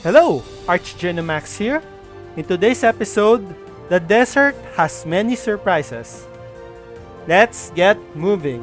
Hello, Archgenomaxx here. In today's episode, the desert has many surprises. Let's get moving.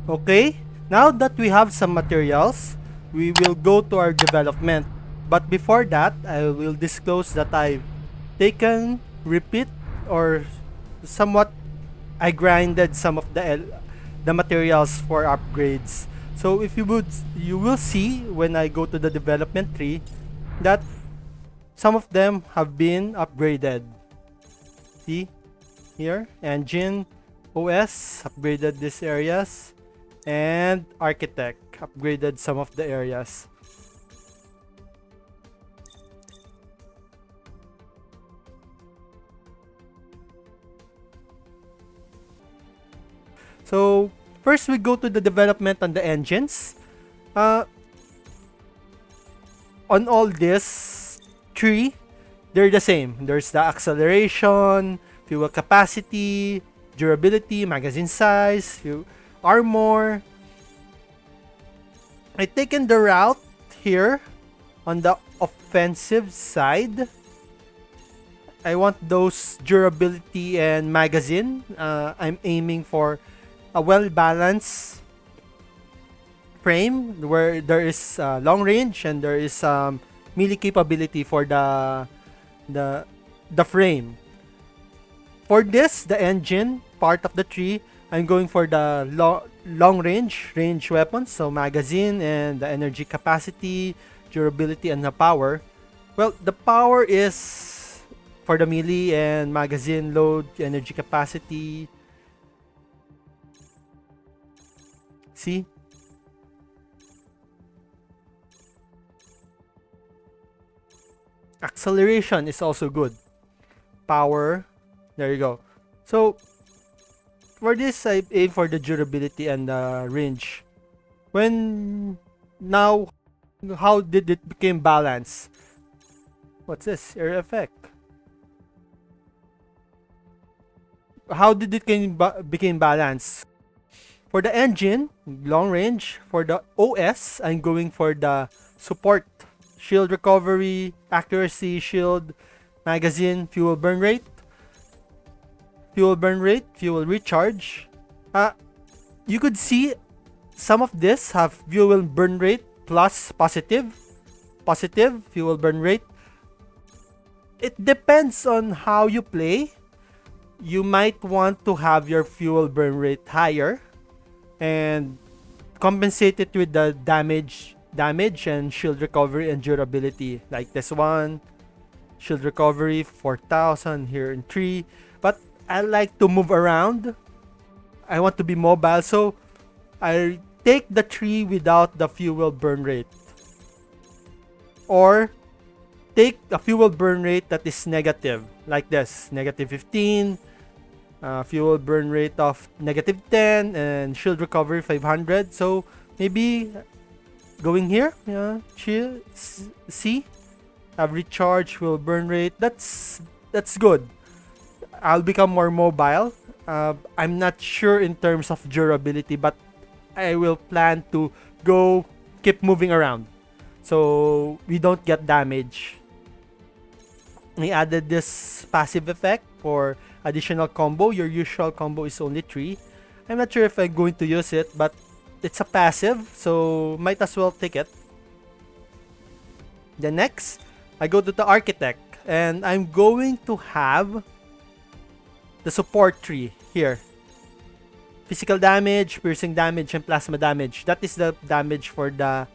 Okay, now that we have some materials, we will go to our development. But before that, I will disclose that I've taken, repeat, or somewhat I grinded some of the materials for upgrades. So if you will see when I go to the development tree that some of them have been upgraded. See here, engine, OS upgraded these areas, and architect upgraded some of the areas. So first we go to the development on the engines. Uh, on all this tree, they're the same. There's the acceleration, fuel capacity, durability, magazine size, armor. I taken the route here on the offensive side. I want those durability and magazine. I'm aiming for a well-balanced frame where there is long range and there is melee capability for the the frame. For this, the engine part of the tree, I'm going for the long range weapons, so magazine and the energy capacity, durability, and the power. Well, the power is for the melee and magazine load, energy capacity. See? Acceleration is also good. Power. There you go. So, for this, I aim for the durability and the range. When now, how did it become balanced? What's this? Air effect. How did it became balanced? For the engine, long range. For the OS, I'm going for the support. Shield recovery, accuracy, shield, magazine, fuel burn rate. Fuel recharge. You could see some of this have fuel burn rate plus positive fuel burn rate. It depends on how you play. You might want to have your fuel burn rate higher and compensate it with the damage and shield recovery and durability, like this one. Shield recovery 4000 here in 3. But I like to move around. I want to be mobile, so I take the 3 without the fuel burn rate, or take a fuel burn rate that is negative, like this, negative 15, fuel burn rate of negative 10, and shield recovery 500. So maybe going here, chill, see, have recharge, fuel burn rate. That's good. I'll become more mobile. I'm not sure in terms of durability, but I will plan to keep moving around so we don't get damage. I added this passive effect for additional combo. Your usual combo is only 3. I'm not sure if I'm going to use it, but it's a passive, so might as well take it. The next, I go to the architect, and I'm going to have the support tree here. Physical damage, piercing damage, and plasma damage. That is the damage for the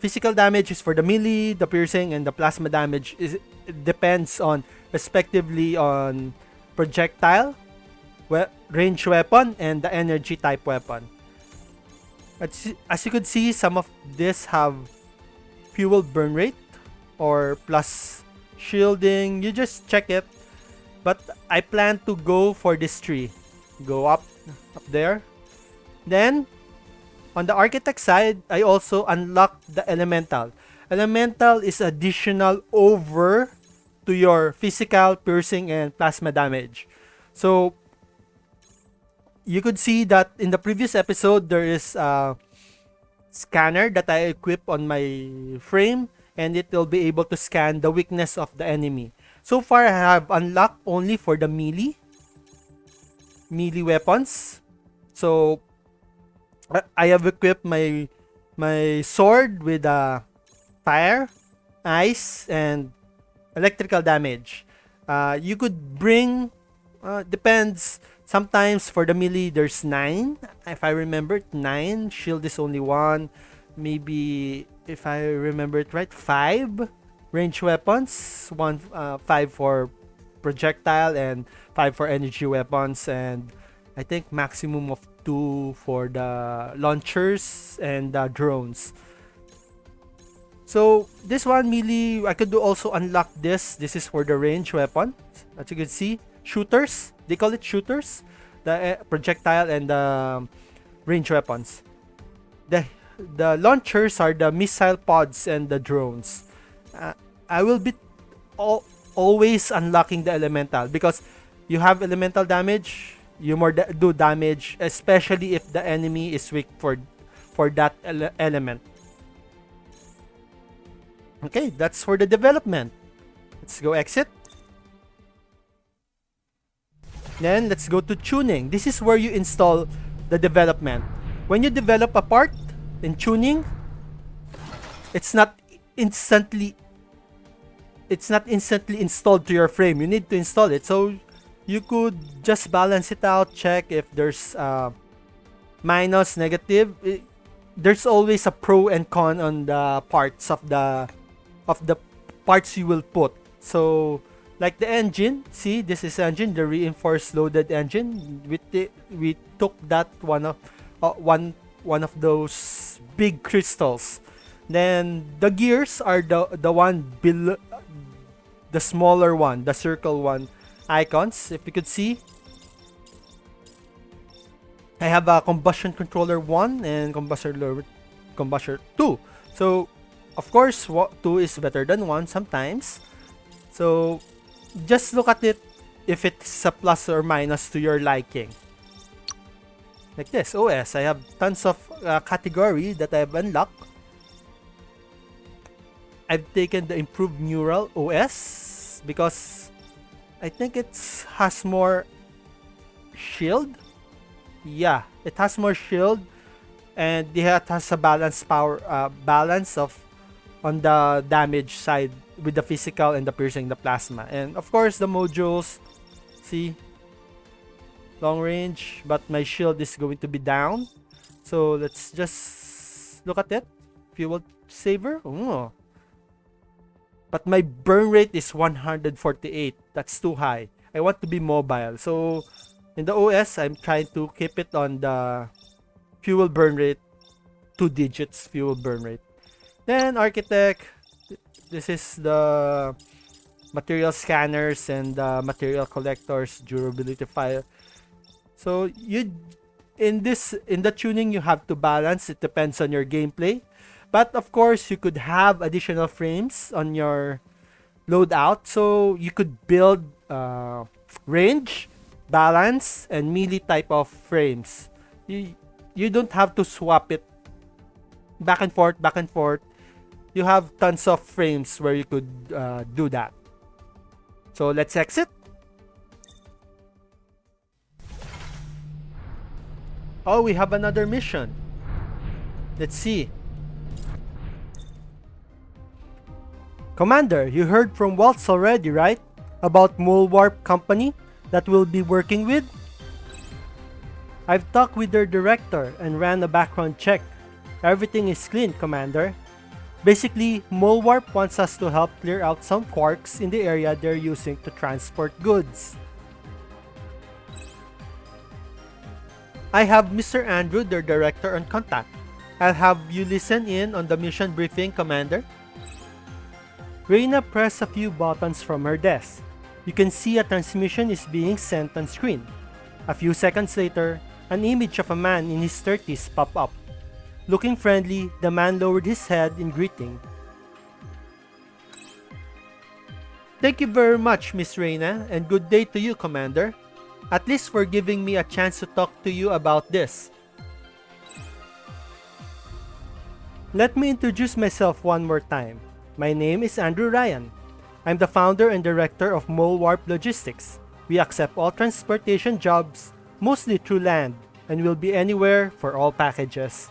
physical damage is for the melee, the piercing, and the plasma damage is, it depends on respectively on projectile, range weapon, and the energy type weapon. As you could see, some of this have fuel burn rate or plus shielding. You just check it. But I plan to go for this tree. Go up there. Then, on the architect side, I also unlocked the elemental. Elemental is additional over to your physical, piercing, and plasma damage. So you could see that in the previous episode, there is a scanner that I equip on my frame, and it will be able to scan the weakness of the enemy. So far, I have unlocked only for the melee weapons. So I have equipped my sword with fire, ice, and electrical damage. You could bring, depends. Sometimes for the melee, there's 9. If I remember it, 9. Shield is only 1. Maybe, if I remember it right, 5 range weapons. 5 for projectile and 5 for energy weapons. And I think maximum of 2 for the launchers and the drones. So this one melee, I could also unlock this. This is for the range weapon. As you can see, shooters. They call it shooters. The projectile and the range weapons. The launchers are the missile pods and the drones. I will be always unlocking the elemental because you have elemental damage. You more do damage, especially if the enemy is weak for that element. Okay, that's for the development. Let's go exit. Then let's go to tuning. This is where you install the development. When you develop a part in tuning, it's not instantly installed to your frame. You need to install it. So you could just balance it out, check if there's minus, negative. There's always a pro and con on the parts of the parts you will put. So like the engine, see, this is engine, the reinforced loaded engine. We took that one of those big crystals. Then the gears are the one below, the smaller one, the circle one icons. If you could see, I have a combustion controller 1 and combustion 2. So of course 2 is better than 1 sometimes. So just look at it if it's a plus or minus to your liking. Like this, OS, I have tons of category that I've unlocked. I've taken the improved neural OS because I think it has more shield. Yeah, it has more shield, and it has a balance of on the damage side with the physical and the piercing, the plasma, and of course the modules. See, long range, but my shield is going to be down. So let's just look at it. Fuel saver. Oh. But my burn rate is 148. That's too high. I want to be mobile. So in the OS, I'm trying to keep it on the fuel burn rate, 2 digits fuel burn rate. Then architect, this is the material scanners and the material collectors, durability file. So in the tuning, you have to balance. It depends on your gameplay. But of course, you could have additional frames on your loadout. So you could build range, balance, and melee type of frames. You don't have to swap it back and forth, back and forth. You have tons of frames where you could do that. So let's exit. Oh, we have another mission. Let's see. Commander, you heard from Waltz already, right? About Molewarp company that we'll be working with? I've talked with their director and ran a background check. Everything is clean, Commander. Basically, Molewarp wants us to help clear out some quarks in the area they're using to transport goods. I have Mr. Andrew, their director, on contact. I'll have you listen in on the mission briefing, Commander. Reyna pressed a few buttons from her desk. You can see a transmission is being sent on screen. A few seconds later, an image of a man in his 30s popped up. Looking friendly, the man lowered his head in greeting. Thank you very much, Miss Reina, and good day to you, Commander. At least for giving me a chance to talk to you about this. Let me introduce myself one more time. My name is Andrew Ryan. I'm the founder and director of Molewarp Logistics. We accept all transportation jobs, mostly through land, and will be anywhere for all packages.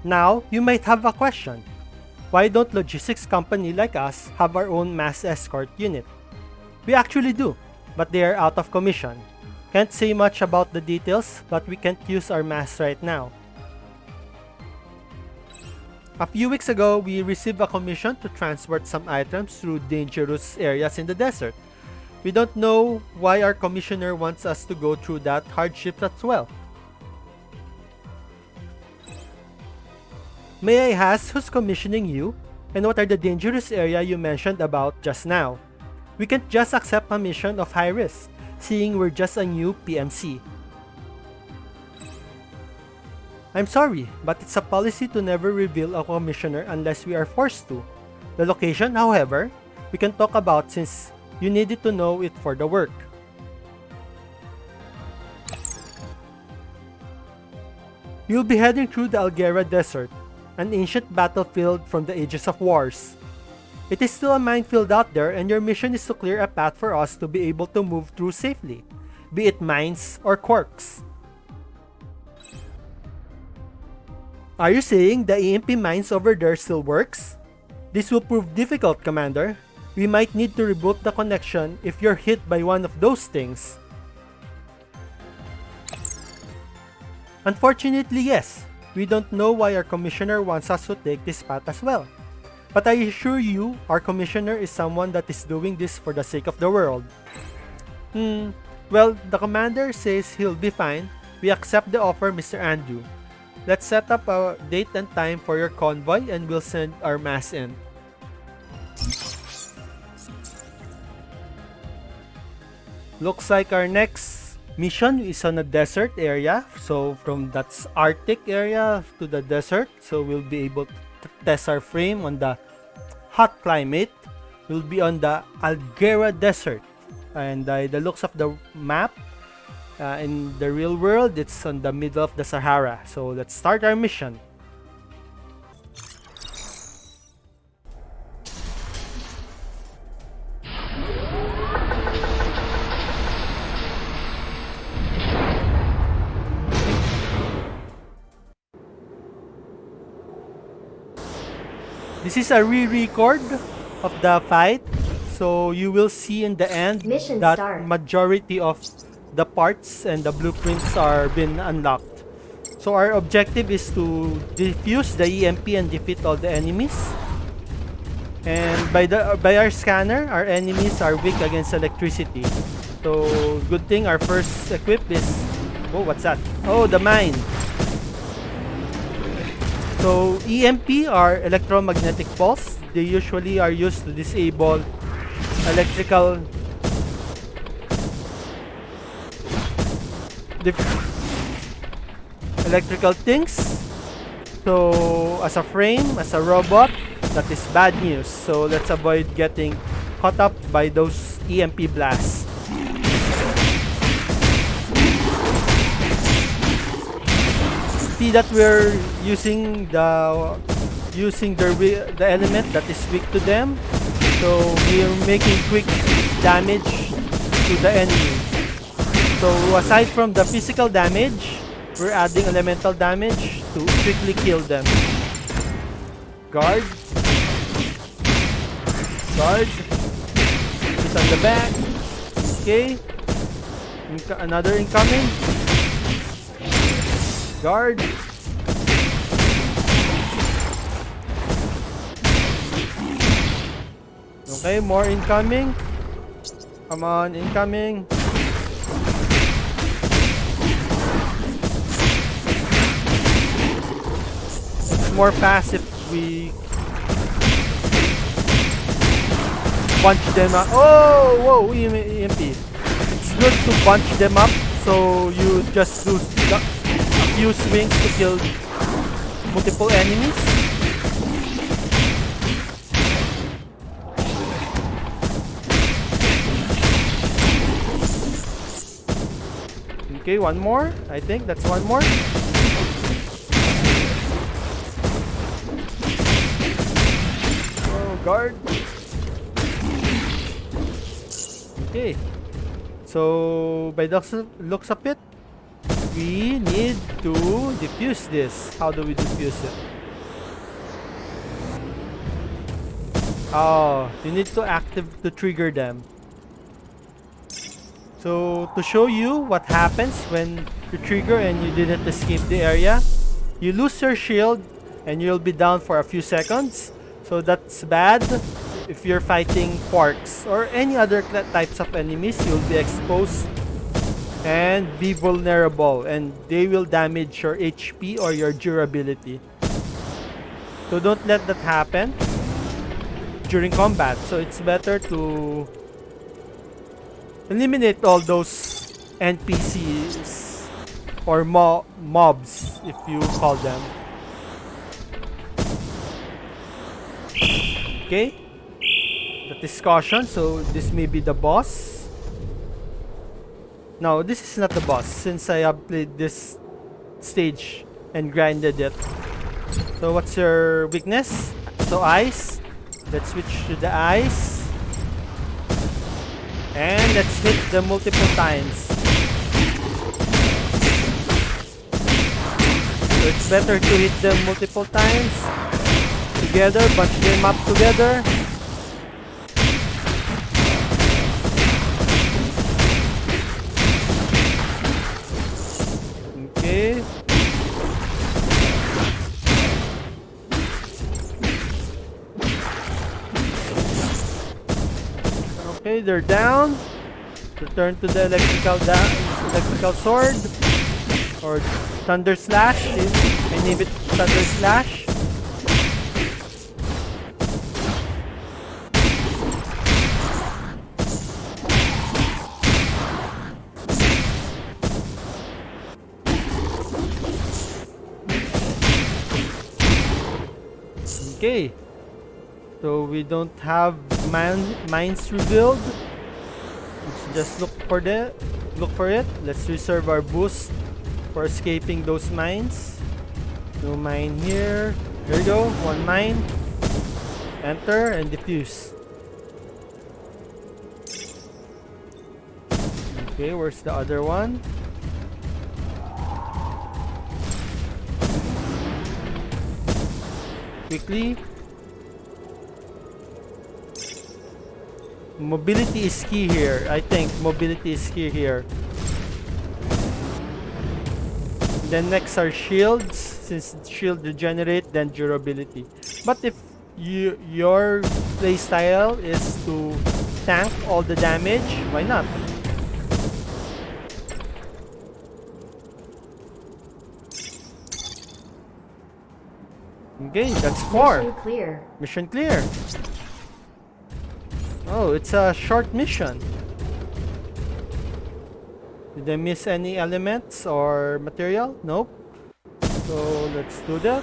Now, you might have a question. Why don't logistics company like us have our own M.A.S.S escort unit? We actually do, but they are out of commission. Can't say much about the details, but we can't use our M.A.S.S right now. A few weeks ago, we received a commission to transport some items through dangerous areas in the desert. We don't know why our commissioner wants us to go through that hardship as well. May I ask who's commissioning you, and what are the dangerous area you mentioned about just now? We can't just accept a mission of high risk, seeing we're just a new PMC. I'm sorry, but it's a policy to never reveal a commissioner unless we are forced to. The location, however, we can talk about since you needed to know it for the work. You'll be heading through the Algerah Desert, an ancient battlefield from the ages of wars. It is still a minefield out there, and your mission is to clear a path for us to be able to move through safely, be it mines or Quarks. Are you saying the EMP mines over there still works? This will prove difficult, Commander. We might need to reboot the connection if you're hit by one of those things. Unfortunately, yes. We don't know why our commissioner wants us to take this path as well. But I assure you, our commissioner is someone that is doing this for the sake of the world. Well, the commander says he'll be fine. We accept the offer, Mr. Andrew. Let's set up a date and time for your convoy and we'll send our M.A.S.S in. Looks like our next mission is on a desert area. So from that Arctic area to the desert. So we'll be able to test our frame on the hot climate. We'll be on the Algerah Desert. And the looks of the map, in the real world, it's on the middle of the Sahara. So let's start our mission. This is a re-record of the fight. So you will see in the end Mission that start. majority of the parts and the blueprints are been unlocked. So our objective is to defuse the EMP and defeat all the enemies. And by our scanner, our enemies are weak against electricity. So good thing our first equip is, oh, what's that? Oh, the mine. So EMP are electromagnetic pulse. They usually are used to disable electrical things. So as a frame, as a robot, that is bad news. So let's avoid getting caught up by those EMP blasts. See that we're using the element that is weak to them. So we're making quick damage to the enemy. So aside from the physical damage, we're adding elemental damage to quickly kill them. Guard. He's on the back. Okay. Another incoming. Guard. Okay, more incoming. Come on, incoming. It's more fast if we bunch them up. Oh, whoa, EMP. It's good to bunch them up, so you just do a few swings to kill multiple enemies. Okay, one more. I think that's one more. Oh, guard. Okay. So, by the looks of it, we need to defuse this. How do we defuse it? Oh, you need to trigger them. So, to show you what happens when you trigger and you didn't escape the area, you lose your shield and you'll be down for a few seconds. So that's bad. If you're fighting Quarks or any other types of enemies, you'll be exposed and be vulnerable, and they will damage your HP or your durability. So don't let that happen during combat. So it's better to eliminate all those NPCs or mobs, if you call them. Okay, that is caution. So this may be the boss. No, this is not the boss, since I have played this stage and grinded it. So what's your weakness? So ice. Let's switch to the ice. And let's hit them multiple times. So it's better to hit them multiple times. Together, bunch them up together. Okay. Okay, they're down. Return to the electrical sword or thunder slash. I name it thunder slash. Okay, so we don't have mines revealed. Let's just look for it. Let's reserve our boost for escaping those mines. No mine here. There you go. One mine. Enter and defuse. Okay, where's the other one? Quickly. Mobility is key here. I think mobility is key here. Then next are shields. Since shield regenerate, then durability. But if your playstyle is to tank all the damage, why not? Okay, that's 4. Mission clear. Mission clear. Oh, it's a short mission. Did I miss any elements or material? Nope. So let's do that.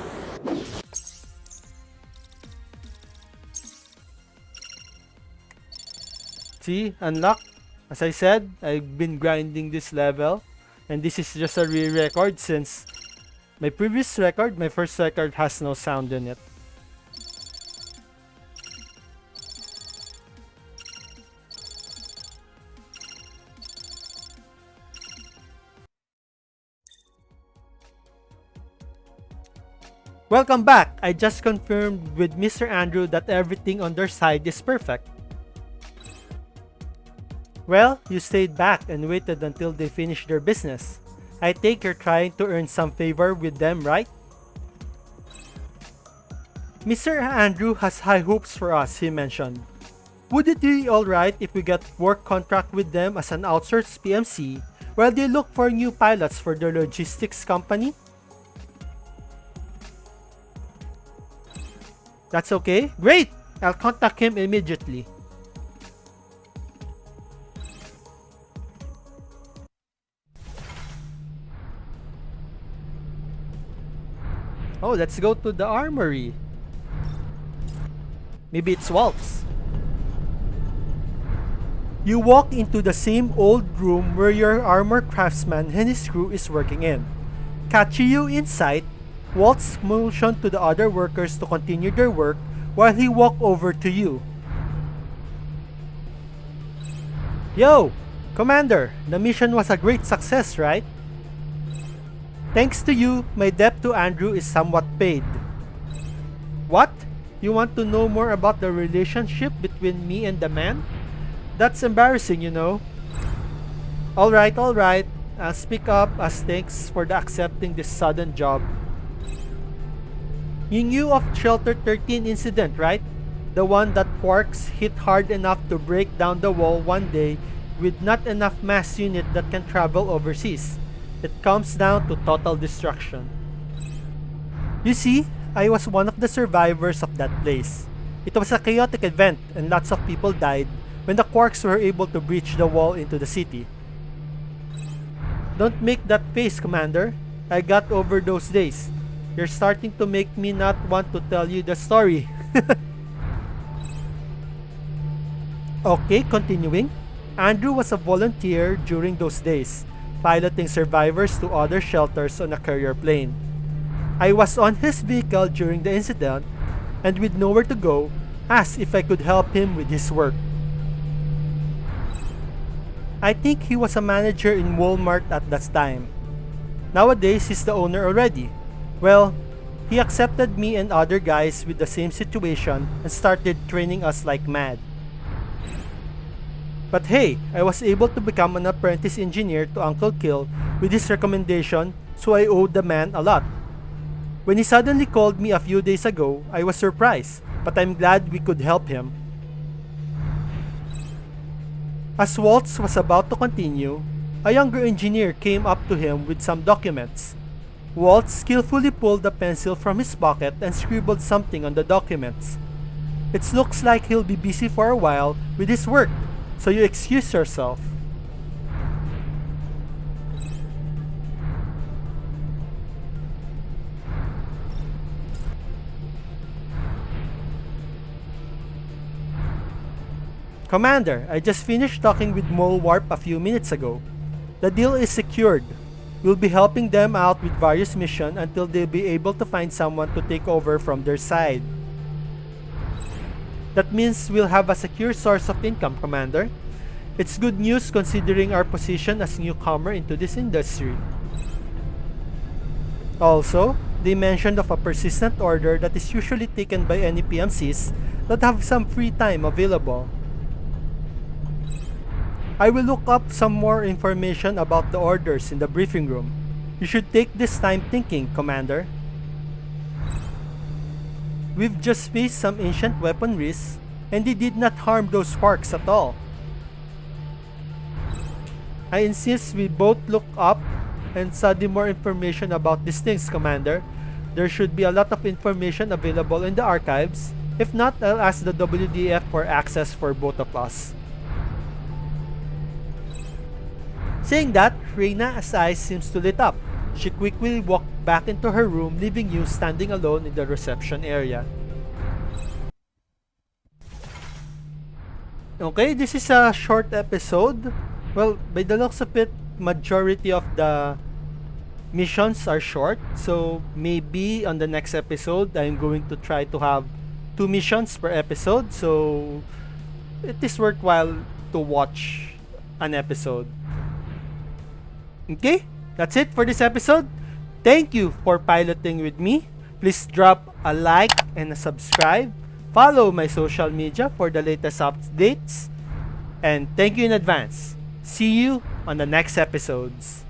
See, unlock. As I said, I've been grinding this level, and this is just a re-record since my previous record, my first record, has no sound in it. Welcome back! I just confirmed with Mr. Andrew that everything on their side is perfect. Well, you stayed back and waited until they finished their business. I think you're trying to earn some favor with them, right? Mr. Andrew has high hopes for us, he mentioned. Would it be alright if we get work contract with them as an outsourced PMC while they look for new pilots for their logistics company? That's okay? Great! I'll contact him immediately. Oh, let's go to the armory. Maybe it's Waltz. You walk into the same old room where your armor craftsman and his crew is working in. Catching you in sight, Waltz motioned to the other workers to continue their work while he walked over to you. Yo, Commander, the mission was a great success, right? Thanks to you, my debt to Andrew is somewhat paid. What? You want to know more about the relationship between me and the man? That's embarrassing, you know. Alright, alright. I'll speak up as thanks for the accepting this sudden job. You knew of Shelter 13 incident, right? The one that Quarks hit hard enough to break down the wall one day with not enough mass unit that can travel overseas. It comes down to total destruction. You see, I was one of the survivors of that place. It was a chaotic event and lots of people died when the Quarks were able to breach the wall into the city. Don't make that face, Commander. I got over those days. You're starting to make me not want to tell you the story. Okay, continuing. Andrew was a volunteer during those days, piloting survivors to other shelters on a carrier plane. I was on his vehicle during the incident, and with nowhere to go, asked if I could help him with his work. I think he was a manager in Walmart at that time. Nowadays, he's the owner already. Well, he accepted me and other guys with the same situation and started training us like mad. But hey, I was able to become an apprentice engineer to Uncle Kill with his recommendation, so I owed the man a lot. When he suddenly called me a few days ago, I was surprised, but I'm glad we could help him. As Waltz was about to continue, a younger engineer came up to him with some documents. Waltz skillfully pulled a pencil from his pocket and scribbled something on the documents. It looks like he'll be busy for a while with his work, so you excuse yourself. Commander, I just finished talking with Molewarp a few minutes ago. The deal is secured. We'll be helping them out with various missions until they'll be able to find someone to take over from their side. That means we'll have a secure source of income, Commander. It's good news considering our position as newcomer into this industry. Also, they mentioned of a persistent order that is usually taken by any PMCs that have some free time available. I will look up some more information about the orders in the briefing room. You should take this time thinking, Commander. We've just faced some ancient weaponries, and they did not harm those Quarks at all. I insist we both look up and study more information about these things, Commander. There should be a lot of information available in the archives. If not, I'll ask the WDF for access for both of us. Saying that, Reyna's eyes seems to lit up. She quickly walked back into her room, leaving you standing alone in the reception area. Okay, this is a short episode. Well, by the looks of it, majority of the missions are short. So maybe on the next episode, I'm going to try to have 2 missions per episode. So it is worthwhile to watch an episode. Okay, that's it for this episode. Thank you for piloting with me. Please drop a like and a subscribe. Follow my social media for the latest updates. And thank you in advance. See you on the next episodes.